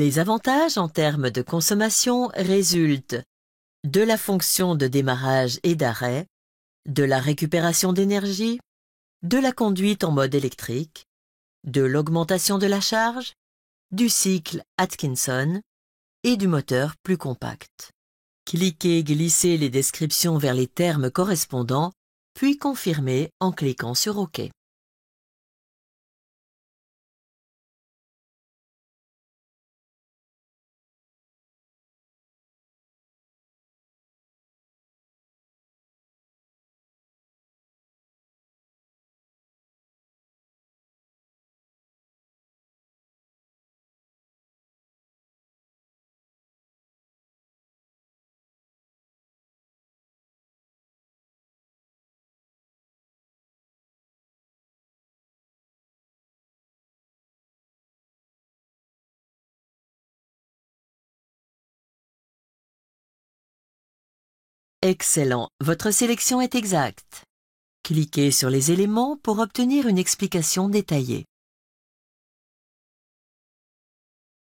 Les avantages en termes de consommation résultent de la fonction de démarrage et d'arrêt, de la récupération d'énergie, de la conduite en mode électrique, de l'augmentation de la charge, du cycle Atkinson et du moteur plus compact. Cliquez Glisser les descriptions vers les termes correspondants, puis confirmez en cliquant sur OK. Excellent, votre sélection est exacte. Cliquez sur les éléments pour obtenir une explication détaillée.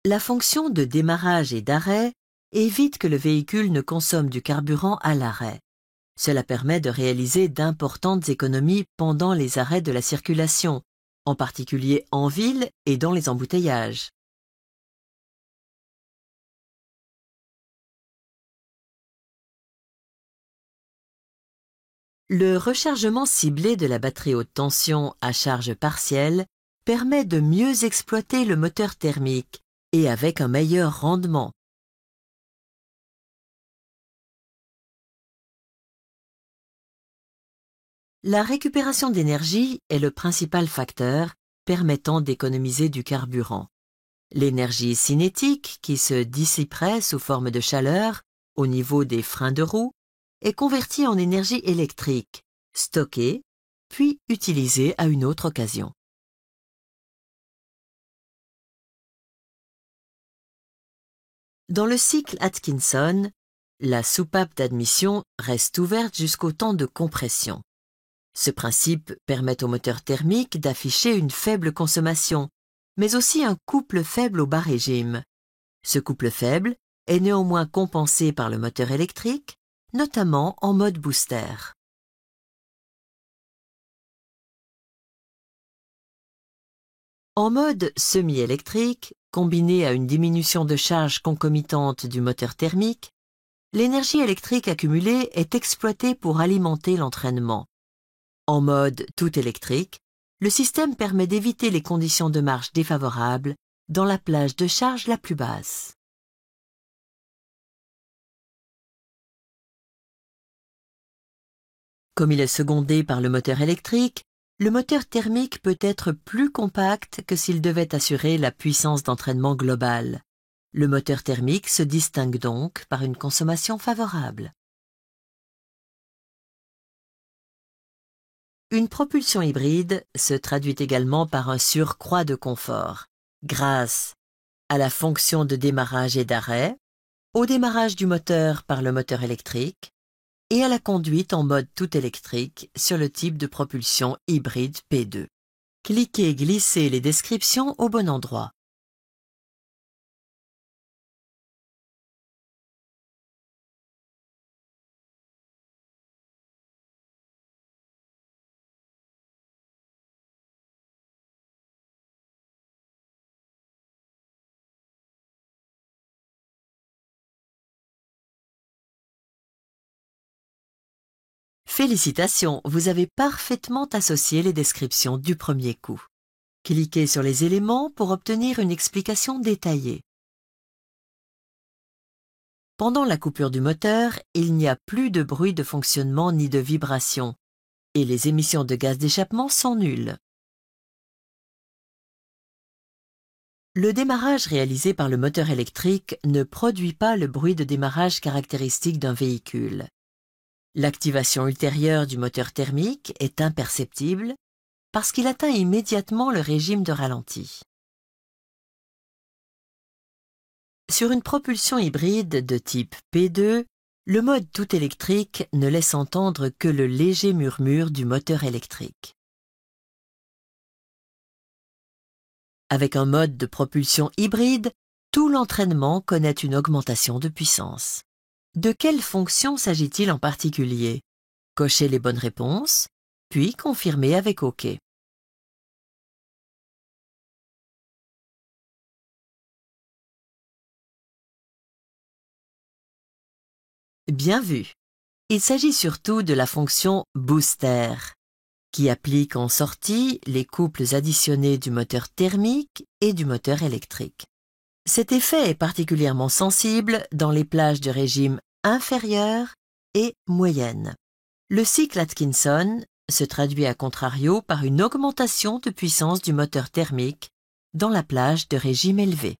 La fonction de démarrage et d'arrêt évite que le véhicule ne consomme du carburant à l'arrêt. Cela permet de réaliser d'importantes économies pendant les arrêts de la circulation, en particulier en ville et dans les embouteillages. Le rechargement ciblé de la batterie haute tension à charge partielle permet de mieux exploiter le moteur thermique et avec un meilleur rendement. La récupération d'énergie est le principal facteur permettant d'économiser du carburant. L'énergie cinétique, qui se dissiperait sous forme de chaleur au niveau des freins de roue, est convertie en énergie électrique, stockée, puis utilisée à une autre occasion. Dans le cycle Atkinson, la soupape d'admission reste ouverte jusqu'au temps de compression. Ce principe permet au moteur thermique d'afficher une faible consommation, mais aussi un couple faible au bas régime. Ce couple faible est néanmoins compensé par le moteur électrique, notamment en mode booster. En mode semi-électrique, combiné à une diminution de charge concomitante du moteur thermique, l'énergie électrique accumulée est exploitée pour alimenter l'entraînement. En mode tout électrique, le système permet d'éviter les conditions de marche défavorables dans la plage de charge la plus basse. Comme il est secondé par le moteur électrique, le moteur thermique peut être plus compact que s'il devait assurer la puissance d'entraînement globale. Le moteur thermique se distingue donc par une consommation favorable. Une propulsion hybride se traduit également par un surcroît de confort, grâce à la fonction de démarrage et d'arrêt, au démarrage du moteur par le moteur électrique et à la conduite en mode tout électrique sur le type de propulsion hybride P2. Cliquez Glisser les descriptions au bon endroit. Félicitations, vous avez parfaitement associé les descriptions du premier coup. Cliquez sur les éléments pour obtenir une explication détaillée. Pendant la coupure du moteur, il n'y a plus de bruit de fonctionnement ni de vibration, et les émissions de gaz d'échappement sont nulles. Le démarrage réalisé par le moteur électrique ne produit pas le bruit de démarrage caractéristique d'un véhicule. L'activation ultérieure du moteur thermique est imperceptible parce qu'il atteint immédiatement le régime de ralenti. Sur une propulsion hybride de type P2, le mode tout électrique ne laisse entendre que le léger murmure du moteur électrique. Avec un mode de propulsion hybride, Tout l'entraînement connaît une augmentation de puissance. De quelle fonction s'agit-il en particulier? Cochez les bonnes réponses, puis confirmez avec OK. Bien vu. Il s'agit surtout de la fonction booster, qui applique en sortie les couples additionnés du moteur thermique et du moteur électrique. Cet effet est particulièrement sensible dans les plages de régime inférieur et moyenne. Le cycle Atkinson se traduit à contrario par une augmentation de puissance du moteur thermique dans la plage de régime élevé.